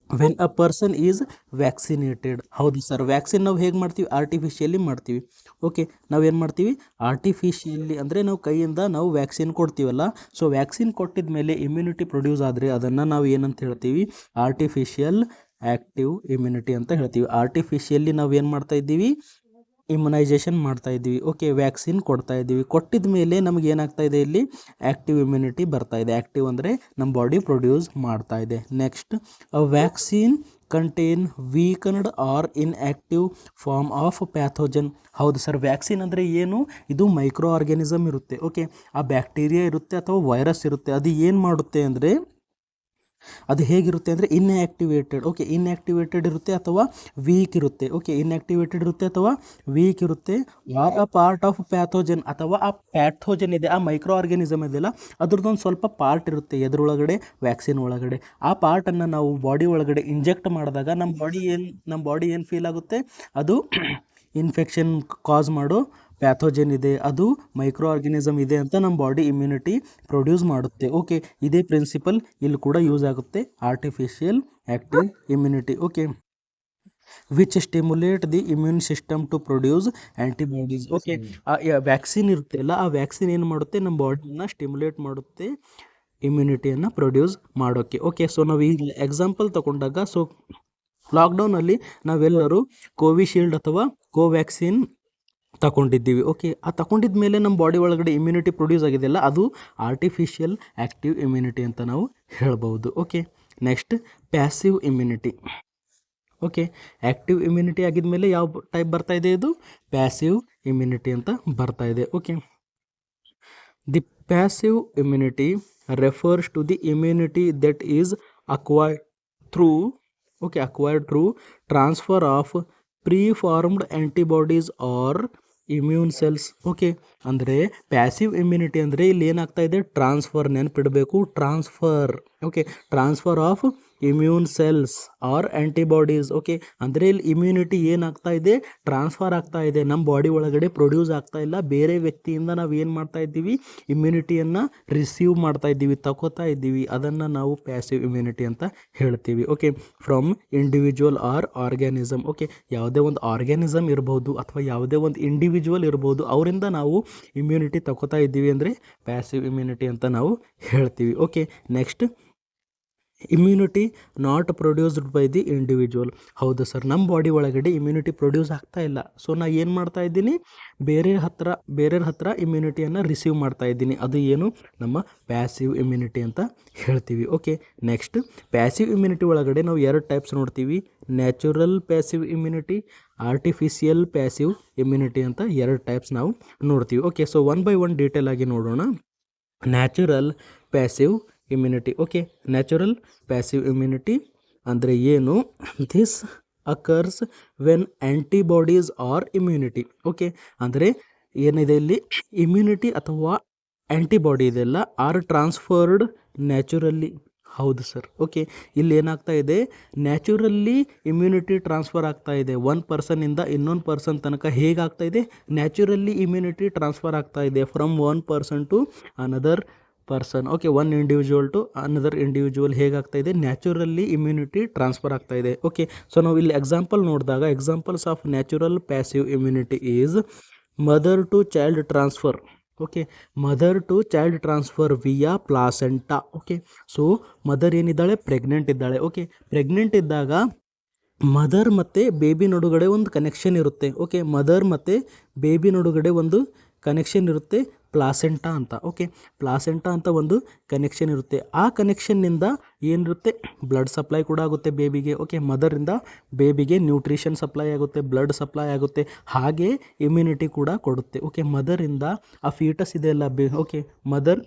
When a person is vaccinated. ಹೌದು ಸರ್, ವ್ಯಾಕ್ಸಿನ್ ನಾವು ಹೇಗೆ ಮಾಡ್ತೀವಿ, ಆರ್ಟಿಫಿಷಿಯಲಿ ಮಾಡ್ತೀವಿ. ಓಕೆ, ನಾವೇನು ಮಾಡ್ತೀವಿ, ಆರ್ಟಿಫಿಷಿಯಲಿ ಅಂದರೆ ನಾವು ಕೈಯಿಂದ ನಾವು ವ್ಯಾಕ್ಸಿನ್ ಕೊಡ್ತೀವಲ್ಲ, ಸೊ ವ್ಯಾಕ್ಸಿನ್ ಕೊಟ್ಟಿದ ಮೇಲೆ ಇಮ್ಯುನಿಟಿ ಪ್ರೊಡ್ಯೂಸ್ ಆದರೆ ಅದನ್ನು ನಾವು ಏನಂತ ಹೇಳ್ತೀವಿ, ಆರ್ಟಿಫಿಷಿಯಲ್ ಆ್ಯಕ್ಟಿವ್ ಇಮ್ಯುನಿಟಿ ಅಂತ ಹೇಳ್ತೀವಿ. ಆರ್ಟಿಫಿಷಿಯಲಿ ನಾವು ಏನು ಮಾಡ್ತಾ ಇದ್ದೀವಿ, ಇಮ್ಯುನೈಸೇಷನ್ ಮಾಡ್ತಾ ಇದ್ದೀವಿ. ಓಕೆ, ವ್ಯಾಕ್ಸಿನ್ ಕೊಡ್ತಾ ಇದ್ದೀವಿ. ಕೊಟ್ಟಿದ ಮೇಲೆ ನಮಗೆ ಏನಾಗ್ತಾ ಇದೆ, ಇಲ್ಲಿ ಆ್ಯಕ್ಟಿವ್ ಇಮ್ಯುನಿಟಿ ಬರ್ತಾ ಇದೆ. ಆ್ಯಕ್ಟಿವ್ ಅಂದರೆ ನಮ್ಮ ಬಾಡಿ ಪ್ರೊಡ್ಯೂಸ್ ಮಾಡ್ತಾ ಇದೆ. Next, a vaccine contain weakened or inactive form of pathogen. ಹೌದು ಸರ್, ವ್ಯಾಕ್ಸಿನ್ ಅಂದರೆ ಏನು, ಇದು ಮೈಕ್ರೋ ಆರ್ಗ್ಯಾನಿಸಮ್ ಇರುತ್ತೆ. ಓಕೆ, ಆ ಬ್ಯಾಕ್ಟೀರಿಯಾ ಇರುತ್ತೆ ಅಥವಾ ವೈರಸ್ ಇರುತ್ತೆ, ಅದು ಏನು ಮಾಡುತ್ತೆ ಅಂದರೆ ಅದು ಹೇಗಿರುತ್ತೆ ಅಂದರೆ ಇನ್ಆ್ಯಕ್ಟಿವೇಟೆಡ್. ಓಕೆ, ಇನ್ಆ್ಯಕ್ಟಿವೇಟೆಡ್ ಇರುತ್ತೆ ಅಥವಾ ವೀಕ್ ಇರುತ್ತೆ. ಓಕೆ, ಇನ್ಆ್ಯಕ್ಟಿವೇಟೆಡ್ ಇರುತ್ತೆ ಅಥವಾ ವೀಕ್ ಇರುತ್ತೆ. Or a part of pathogen, ಅಥವಾ ಆ ಪ್ಯಾಥೋಜನ್ ಇದೆ, ಆ ಮೈಕ್ರೋ ಆರ್ಗ್ಯಾನಿಸಮ್ ಇದೆಯಲ್ಲ ಅದ್ರದ್ದೊಂದು ಸ್ವಲ್ಪ ಪಾರ್ಟ್ ಇರುತ್ತೆ ಎದ್ರೊಳಗಡೆ, ವ್ಯಾಕ್ಸಿನ್ ಒಳಗಡೆ. ಆ ಪಾರ್ಟನ್ನು ನಾವು ಬಾಡಿ ಒಳಗಡೆ ಇಂಜೆಕ್ಟ್ ಮಾಡಿದಾಗ ನಮ್ಮ ಬಾಡಿ ಏನು ಫೀಲ್ ಆಗುತ್ತೆ, ಅದು ಇನ್ಫೆಕ್ಷನ್ ಕಾಸ್ ಮಾಡೋ ಪ್ಯಾಥೋಜನ್ ಇದೆ, ಅದು ಮೈಕ್ರೋ ಆರ್ಗ್ಯಾನಿಸಮ್ ಇದೆ ಅಂತ ನಮ್ಮ ಬಾಡಿ ಇಮ್ಯುನಿಟಿ ಪ್ರೊಡ್ಯೂಸ್ ಮಾಡುತ್ತೆ. ಓಕೆ, ಇದೇ ಪ್ರಿನ್ಸಿಪಲ್ ಇಲ್ಲಿ ಕೂಡ ಯೂಸ್ ಆಗುತ್ತೆ, artificial active immunity. Okay, which stimulate the immune system to produce antibodies. Okay, ಆ ವ್ಯಾಕ್ಸಿನ್ ಇರುತ್ತೆ ಅಲ್ಲ, ಆ ವ್ಯಾಕ್ಸಿನ್ ಏನು ಮಾಡುತ್ತೆ, ನಮ್ಮ ಬಾಡಿನ ಸ್ಟಿಮ್ಯುಲೇಟ್ ಮಾಡುತ್ತೆ ಇಮ್ಯುನಿಟಿಯನ್ನು ಪ್ರೊಡ್ಯೂಸ್ ಮಾಡೋಕ್ಕೆ. ಓಕೆ, ಸೊ ನಾವು ಈಗ ಎಕ್ಸಾಂಪಲ್ ತಗೊಂಡಾಗ, ಸೊ ಲಾಕ್ಡೌನಲ್ಲಿ ನಾವೆಲ್ಲರೂ ಕೋವಿಶೀಲ್ಡ್ ಅಥವಾ ಕೋವ್ಯಾಕ್ಸಿನ್ ತಗೊಂಡಿದ್ದೀವಿ. ಓಕೆ, ಆ ತಗೊಂಡಿದ್ದ ಮೇಲೆ ನಮ್ಮ ಬಾಡಿ ಒಳಗಡೆ ಇಮ್ಯುನಿಟಿ ಪ್ರೊಡ್ಯೂಸ್ ಆಗಿದೆಯಲ್ಲ, ಅದು ಆರ್ಟಿಫಿಷಿಯಲ್ ಆ್ಯಕ್ಟಿವ್ ಇಮ್ಯುನಿಟಿ ಅಂತ ನಾವು ಹೇಳ್ಬೋದು. Okay, next passive immunity. Okay, active immunity ಆಗಿದ್ಮೇಲೆ ಯಾವ ಟೈಪ್ ಬರ್ತಾ ಇದೆ, ಇದು ಪ್ಯಾಸಿವ್ ಇಮ್ಯುನಿಟಿ ಅಂತ ಬರ್ತಾ ಇದೆ. Okay, the passive immunity refers to the immunity that is acquired through transfer of preformed antibodies or immune cells. Okay, ಅಂದರೆ ಪ್ಯಾಸಿವ್ ಇಮ್ಯುನಿಟಿ ಅಂದರೆ ಇಲ್ಲಿ ಏನಾಗ್ತಾ ಇದೆ, ಟ್ರಾನ್ಸ್ಫರ್, ನೆನಪಿಡಬೇಕು, transfer. Okay, transfer of immune cells or antibodies. Okay, ಅಂದರೆ ಇಲ್ಲಿ immunity ಏನಾಗ್ತಾ ಇದೆ, ಟ್ರಾನ್ಸ್ಫರ್ ಆಗ್ತಾ ಇದೆ, ನಮ್ಮ ಬಾಡಿ ಒಳಗಡೆ ಪ್ರೊಡ್ಯೂಸ್ ಆಗ್ತಾ ಇಲ್ಲ, ಬೇರೆ ವ್ಯಕ್ತಿಯಿಂದ ನಾವು ಏನು ಮಾಡ್ತಾ ಇದ್ದೀವಿ, ಇಮ್ಯುನಿಟಿಯನ್ನು ರಿಸೀವ್ ಮಾಡ್ತಾ ಇದ್ದೀವಿ, ತಗೋತಾ ಇದ್ದೀವಿ, ಅದನ್ನು ನಾವು ಪ್ಯಾಸಿವ್ ಇಮ್ಯುನಿಟಿ ಅಂತ ಹೇಳ್ತೀವಿ. Okay, from individual or organism. Okay, ಯಾವುದೇ ಒಂದು ಆರ್ಗ್ಯಾನಿಸಮ್ ಇರ್ಬೋದು ಅಥವಾ ಯಾವುದೇ ಒಂದು ಇಂಡಿವಿಜುವಲ್ ಇರ್ಬೋದು, ಅವರಿಂದ ನಾವು ಇಮ್ಯುನಿಟಿ ತಗೋತಾ ಇದ್ದೀವಿ ಅಂದರೆ ಪ್ಯಾಸಿವ್ ಇಮ್ಯುನಿಟಿ ಅಂತ ನಾವು ಹೇಳ್ತೀವಿ. Okay, next immunity not produced by the individual. ಹೌದು ಸರ್, ನಮ್ಮ ಬಾಡಿ ಒಳಗಡೆ ಇಮ್ಯುನಿಟಿ ಪ್ರೊಡ್ಯೂಸ್ ಆಗ್ತಾ ಇಲ್ಲ, ಸೊ ನಾ ಏನು ಮಾಡ್ತಾ ಇದ್ದೀನಿ, ಬೇರೆಯವ್ರ ಹತ್ರ ಇಮ್ಯುನಿಟಿಯನ್ನು ರಿಸೀವ್ ಮಾಡ್ತಾ ಇದ್ದೀನಿ, ಅದು ಏನು, ನಮ್ಮ ಪ್ಯಾಸಿವ್ ಇಮ್ಯುನಿಟಿ ಅಂತ ಹೇಳ್ತೀವಿ. ಓಕೆ, ನೆಕ್ಸ್ಟ್ ಪ್ಯಾಸಿವ್ ಇಮ್ಯುನಿಟಿ ಒಳಗಡೆ ನಾವು ಎರಡು ಟೈಪ್ಸ್ ನೋಡ್ತೀವಿ, natural passive immunity, artificial passive immunity ಅಂತ ಎರಡು ಟೈಪ್ಸ್ ನಾವು ನೋಡ್ತೀವಿ. Okay, so one by one detail ಆಗಿ ನೋಡೋಣ. Natural passive immunity. Okay, natural passive immunity ಅಂದರೆ ಏನು, this occurs when antibodies are immunity. Okay, ಅಂದರೆ ಏನಿದೆ ಇಲ್ಲಿ, ಇಮ್ಯುನಿಟಿ ಅಥವಾ ಆ್ಯಂಟಿಬಾಡಿ ಇದೆಲ್ಲ ಆರ್ ಟ್ರಾನ್ಸ್ಫರ್ಡ್ ನ್ಯಾಚುರಲಿ. ಹೌದು ಸರ್. ಓಕೆ, ಇಲ್ಲಿ ಏನಾಗ್ತಾ ಇದೆ, ನ್ಯಾಚುರಲಿ ಇಮ್ಯುನಿಟಿ ಟ್ರಾನ್ಸ್ಫರ್ ಆಗ್ತಾ ಇದೆ, ಒನ್ ಪರ್ಸನ್ನಿಂದ ಇನ್ನೊಂದು ಪರ್ಸನ್ ತನಕ ಹೇಗಾಗ್ತಾ ಇದೆ, ನ್ಯಾಚುರಲಿ ಇಮ್ಯುನಿಟಿ ಟ್ರಾನ್ಸ್ಫರ್ ಆಗ್ತಾ ಇದೆ from one person to another person. Okay, one individual to another individual ಹೇಗಾಗ್ತಾ ಇದೆ, ನ್ಯಾಚುರಲಿ ಇಮ್ಯುನಿಟಿ ಟ್ರಾನ್ಸ್ಫರ್ ಆಗ್ತಾ ಇದೆ. ಓಕೆ, ಸೊ ನಾವು ಇಲ್ಲಿ ಎಕ್ಸಾಂಪಲ್ ನೋಡಿದಾಗ, examples of natural passive immunity is mother to child transfer. Okay, mother to child transfer via placenta. Okay, so mother ಏನಿದ್ದಾಳೆ, pregnant ಇದ್ದಾಳೆ. Okay, pregnant ಇದ್ದಾಗ ಮದರ್ ಮತ್ತು ಬೇಬಿ ನಡುಗಡೆ ಒಂದು ಕನೆಕ್ಷನ್ ಇರುತ್ತೆ. ಓಕೆ, ಮದರ್ ಮತ್ತು ಬೇಬಿ ನಡುಗಡೆ ಒಂದು ಕನೆಕ್ಷನ್ ಇರುತ್ತೆ, ಪ್ಲಾಸೆಂಟಾ ಅಂತ. ಓಕೆ, ಪ್ಲಾಸೆಂಟಾ ಅಂತ ಒಂದು ಕನೆಕ್ಷನ್ ಇರುತ್ತೆ, ಆ ಕನೆಕ್ಷನ್ನಿಂದ ಏನಿರುತ್ತೆ, ಬ್ಲಡ್ ಸಪ್ಲೈ ಕೂಡ ಆಗುತ್ತೆ ಬೇಬಿಗೆ. ಓಕೆ, ಮದರಿಂದ ಬೇಬಿಗೆ ನ್ಯೂಟ್ರಿಷನ್ ಸಪ್ಲೈ ಆಗುತ್ತೆ, ಬ್ಲಡ್ ಸಪ್ಲೈ ಆಗುತ್ತೆ, ಹಾಗೆ ಇಮ್ಯುನಿಟಿ ಕೂಡ ಕೊಡುತ್ತೆ. ಓಕೆ, ಮದರಿಂದ ಆ ಫೀಟಸ್ ಇದೆಯಲ್ಲ, ಓಕೆ, ಮದರ್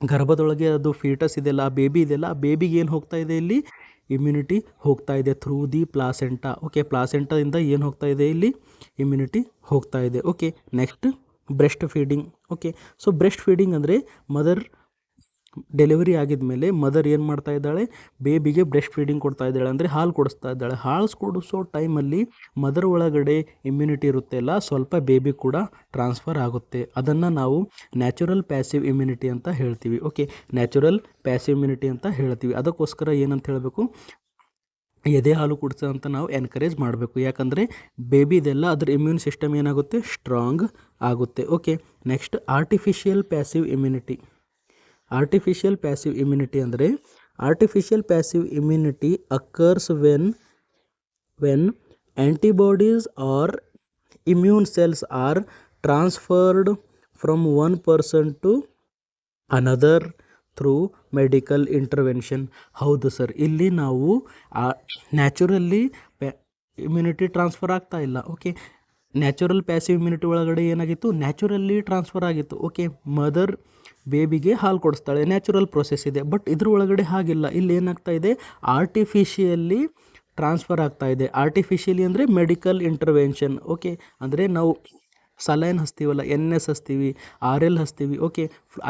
ಗರ್ಭದೊಳಗೆ ಅದು ಫೀಟಸ್ ಇದೆಯಲ್ಲ, ಆ ಬೇಬಿ ಇದೆಯಲ್ಲ, ಆ ಬೇಬಿಗೆ ಏನು ಹೋಗ್ತಾ ಇದೆ, ಇಲ್ಲಿ ಇಮ್ಯುನಿಟಿ ಹೋಗ್ತಾ ಇದೆ ಥ್ರೂ ದಿ ಪ್ಲಾಸೆಂಟಾ. ಓಕೆ, ಪ್ಲಾಸೆಂಟಾದಿಂದ ಏನು ಹೋಗ್ತಾ ಇದೆ, ಇಲ್ಲಿ ಇಮ್ಯುನಿಟಿ ಹೋಗ್ತಾ ಇದೆ. Okay, next breast feeding. Okay, so breast feeding ಅಂದರೆ ಮದರ್ ಡೆಲಿವರಿ ಆಗಿದ್ಮೇಲೆ ಮದರ್ ಏನು ಮಾಡ್ತಾ ಇದ್ದಾಳೆ, ಬೇಬಿಗೆ ಬ್ರೆಸ್ಟ್ ಫೀಡಿಂಗ್ ಕೊಡ್ತಾ ಇದ್ದಾಳೆ, ಅಂದರೆ ಹಾಲು ಕೊಡಿಸ್ತಾ ಇದ್ದಾಳೆ. ಹಾಲು ಕೊಡಿಸೋ ಟೈಮಲ್ಲಿ ಮದರ್ ಒಳಗಡೆ ಇಮ್ಯುನಿಟಿ ಇರುತ್ತೆ ಅಲ್ಲ, ಸ್ವಲ್ಪ ಬೇಬಿ ಕೂಡ ಟ್ರಾನ್ಸ್ಫರ್ ಆಗುತ್ತೆ, ಅದನ್ನು ನಾವು ನ್ಯಾಚುರಲ್ ಪ್ಯಾಸಿವ್ ಇಮ್ಯುನಿಟಿ ಅಂತ ಹೇಳ್ತೀವಿ. ಓಕೆ, ನ್ಯಾಚುರಲ್ ಪ್ಯಾಸಿವ್ ಇಮ್ಯುನಿಟಿ ಅಂತ ಹೇಳ್ತೀವಿ. ಅದಕ್ಕೋಸ್ಕರ ಏನಂತ ಹೇಳಬೇಕು, ಎದೆ ಹಾಲು ಕುಡಿಸೋ ಅಂತ ನಾವು ಎನ್ಕರೇಜ್ ಮಾಡಬೇಕು, ಯಾಕಂದರೆ ಬೇಬಿದೆಲ್ಲ ಅದ್ರ ಇಮ್ಯೂನ್ ಸಿಸ್ಟಮ್ ಏನಾಗುತ್ತೆ, ಸ್ಟ್ರಾಂಗ್ ಆಗುತ್ತೆ. Okay, next artificial passive immunity. Artificial passive immunity ಅಂದರೆ, artificial passive immunity occurs when antibodies or immune cells are transferred from one person to another through medical intervention. ಹೌದು sir, ಇಲ್ಲಿ ನಾವು naturally immunity transfer ಆಗ್ತಾ ಇಲ್ಲ. Okay, natural passive immunity ಒಳಗಡೆ ಏನಾಗಿತ್ತು, naturally transfer ಆಗಿತ್ತು. Okay, mother ಬೇಬಿಗೆ ಹಾಲು ಕೊಡಿಸ್ತಾಳೆ, natural process ಇದೆ. ಬಟ್ ಇದ್ರ ಒಳಗಡೆ ಹಾಗಿಲ್ಲ, ಇಲ್ಲಿ ಏನಾಗ್ತಾ ಇದೆ, ಆರ್ಟಿಫಿಷಿಯಲಿ ಟ್ರಾನ್ಸ್ಫರ್ ಆಗ್ತಾ ಇದೆ. ಆರ್ಟಿಫಿಷಿಯಲಿ ಅಂದರೆ ಮೆಡಿಕಲ್ ಇಂಟರ್ವೆನ್ಷನ್. ಓಕೆ, ಅಂದರೆ ನಾವು ಸಲೈನ್ ಹಚ್ತೀವಲ್ಲ, NS ಹಚ್ತೀವಿ, RL ಹಚ್ತೀವಿ, ಓಕೆ,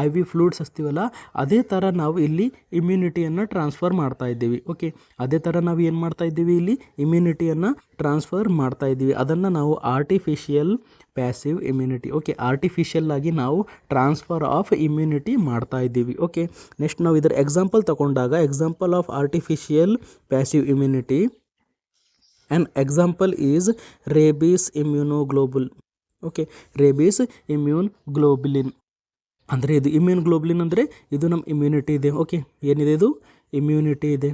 IV ಫ್ಲೂಯಿಡ್ಸ್ ಹಚ್ತೀವಲ್ಲ, ಅದೇ ಥರ ನಾವು ಇಲ್ಲಿ ಇಮ್ಯುನಿಟಿಯನ್ನು ಟ್ರಾನ್ಸ್ಫರ್ ಮಾಡ್ತಾ ಇದ್ದೀವಿ. ಓಕೆ, ಅದೇ ಥರ ನಾವು ಏನು ಮಾಡ್ತಾ ಇದ್ದೀವಿ, ಇಲ್ಲಿ ಇಮ್ಯುನಿಟಿಯನ್ನು ಟ್ರಾನ್ಸ್ಫರ್ ಮಾಡ್ತಾ ಇದ್ದೀವಿ. ಅದನ್ನು ನಾವು artificial passive immunity. Okay, artificial ಆಗಿ ನಾವು ಟ್ರಾನ್ಸ್ಫರ್ ಆಫ್ ಇಮ್ಯುನಿಟಿ ಮಾಡ್ತಾ ಇದ್ದೀವಿ. ಓಕೆ, ನೆಕ್ಸ್ಟ್ ನಾವು ಇದರ ಎಕ್ಸಾಂಪಲ್ ತಗೊಂಡಾಗ, example of artificial passive immunity, an example is rabies immunoglobulin. Okay, rabies immune globulin ಅಂದರೆ ಇದು ಇಮ್ಯೂನ್ ಗ್ಲೋಬುಲಿನ್ ಅಂದರೆ ಇದು ನಮ್ಮ ಇಮ್ಯುನಿಟಿ ಇದೆ. ಓಕೆ, ಏನಿದೆ ಇದು ಇಮ್ಯುನಿಟಿ ಇದೆ.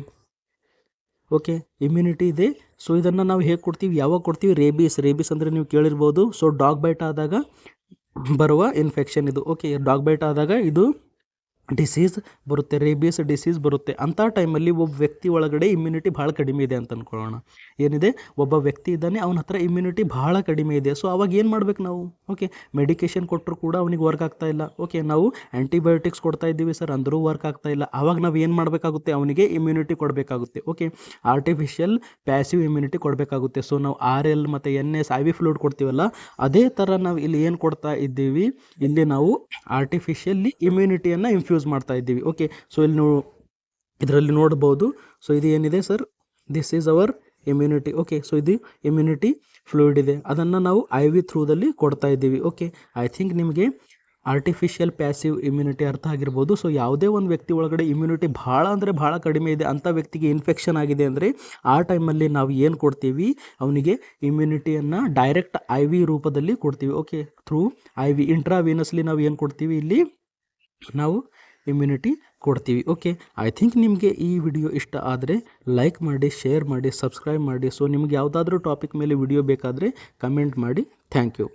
ಓಕೆ, ಇಮ್ಯುನಿಟಿ ಇದೆ. ಸೊ ಇದನ್ನು ನಾವು ಹೇಗೆ ಕೊಡ್ತೀವಿ, ಯಾವಾಗ ಕೊಡ್ತೀವಿ, ರೇಬೀಸ್ ಅಂದರೆ ನೀವು ಕೇಳಿರ್ಬೋದು. ಸೊ ಡಾಗ್ ಬೈಟ್ ಆದಾಗ ಬರುವ ಇನ್ಫೆಕ್ಷನ್ ಇದು. ಓಕೆ, ಡಾಗ್ ಬೈಟ್ ಆದಾಗ ಇದು ಡಿಸೀಸ್ ಬರುತ್ತೆ, ರೇಬೀಸ್ ಡಿಸೀಸ್ ಬರುತ್ತೆ. ಅಂಥ ಟೈಮಲ್ಲಿ ಒಬ್ಬ ವ್ಯಕ್ತಿ ಒಳಗಡೆ ಇಮ್ಯುನಿಟಿ ಭಾಳ ಕಡಿಮೆ ಇದೆ ಅಂತ ಅಂದ್ಕೊಳ್ಳೋಣ. ಏನಿದೆ, ಒಬ್ಬ ವ್ಯಕ್ತಿ ಇದ್ದಾನೆ, ಅವನ ಹತ್ರ ಇಮ್ಯುನಿಟಿ ಭಾಳ ಕಡಿಮೆ ಇದೆ. ಸೊ ಅವಾಗ ಏನು ಮಾಡ್ಬೇಕು ನಾವು, ಓಕೆ, ಮೆಡಿಕೇಷನ್ ಕೊಟ್ಟರು ಕೂಡ ಅವನಿಗೆ ವರ್ಕ್ ಆಗ್ತಾ ಇಲ್ಲ. ಓಕೆ, ನಾವು ಆ್ಯಂಟಿಬಯೋಟಿಕ್ಸ್ ಕೊಡ್ತಾ ಇದ್ದೀವಿ ಸರ್, ಅಂದರೂ ವರ್ಕ್ ಆಗ್ತಾ ಇಲ್ಲ. ಆವಾಗ ನಾವು ಏನು ಮಾಡಬೇಕಾಗುತ್ತೆ, ಅವನಿಗೆ ಇಮ್ಯುನಿಟಿ ಕೊಡಬೇಕಾಗುತ್ತೆ. ಓಕೆ, ಆರ್ಟಿಫಿಷಿಯಲ್ ಪ್ಯಾಸಿವ್ ಇಮ್ಯುನಿಟಿ ಕೊಡಬೇಕಾಗುತ್ತೆ. ಸೊ ನಾವು RL ಮತ್ತು NS IV ಫ್ಲೂಯಿಡ್ ಕೊಡ್ತೀವಲ್ಲ, ಅದೇ ಥರ ನಾವು ಇಲ್ಲಿ ಏನು ಕೊಡ್ತಾ ಇದ್ದೀವಿ, ಇಲ್ಲಿ ನಾವು ಆರ್ಟಿಫಿಷಿಯಲಿ ಇಮ್ಯುನಿಟಿಯನ್ನು ಇನ್ಫ್ಯೂಸ್ ಮಾಡ್ತಾ ಇದ್ದೀವಿ. ಓಕೆ, ಸೊ ಇಲ್ಲಿ ನೀವು ಇದರಲ್ಲಿ ನೋಡ್ಬೋದು. ಸೊ ಇದು ಏನಿದೆ sir, this is our immunity. Okay, so ಇದು ಇಮ್ಯುನಿಟಿ ಫ್ಲೂಯಿಡ್ ಇದೆ, ಅದನ್ನು ನಾವು IV ಥ್ರೂದಲ್ಲಿ ಕೊಡ್ತಾ ಇದ್ದೀವಿ. ಓಕೆ, ಐ ಥಿಂಕ್ ನಿಮಗೆ ಆರ್ಟಿಫಿಷಿಯಲ್ ಪ್ಯಾಸಿವ್ ಇಮ್ಯುನಿಟಿ ಅರ್ಥ ಆಗಿರ್ಬೋದು. ಸೊ ಯಾವುದೇ ಒಂದು ವ್ಯಕ್ತಿ ಒಳಗಡೆ ಇಮ್ಯುನಿಟಿ ಭಾಳ ಅಂದರೆ ಭಾಳ ಕಡಿಮೆ ಇದೆ, ಅಂಥ ವ್ಯಕ್ತಿಗೆ ಇನ್ಫೆಕ್ಷನ್ ಆಗಿದೆ ಅಂದರೆ ಆ ಟೈಮಲ್ಲಿ ನಾವು ಏನು ಕೊಡ್ತೀವಿ, ಅವನಿಗೆ ಇಮ್ಯುನಿಟಿಯನ್ನು ಡೈರೆಕ್ಟ್ IV ರೂಪದಲ್ಲಿ ಕೊಡ್ತೀವಿ. ಓಕೆ, ಥ್ರೂ IV ಇಂಟ್ರಾವೀನಸ್ಲಿ ನಾವು ಏನು ಕೊಡ್ತೀವಿ, ಇಲ್ಲಿ ನಾವು ಇಮ್ಯುನಿಟಿ ಕೊಡ್ತೀವಿ. ಓಕೆ, ಐ ಥಿಂಕ್ ನಿಮಗೆ ಈ ವಿಡಿಯೋ ಇಷ್ಟ ಆದರೆ ಲೈಕ್ ಮಾಡಿ, ಶೇರ್ ಮಾಡಿ, ಸಬ್ಸ್ಕ್ರೈಬ್ ಮಾಡಿ. ಸೊ ನಿಮ್ಗೆ ಯಾವುದಾದ್ರೂ ಟಾಪಿಕ್ ಮೇಲೆ ವಿಡಿಯೋ ಬೇಕಾದರೆ ಕಮೆಂಟ್ ಮಾಡಿ. Thank you.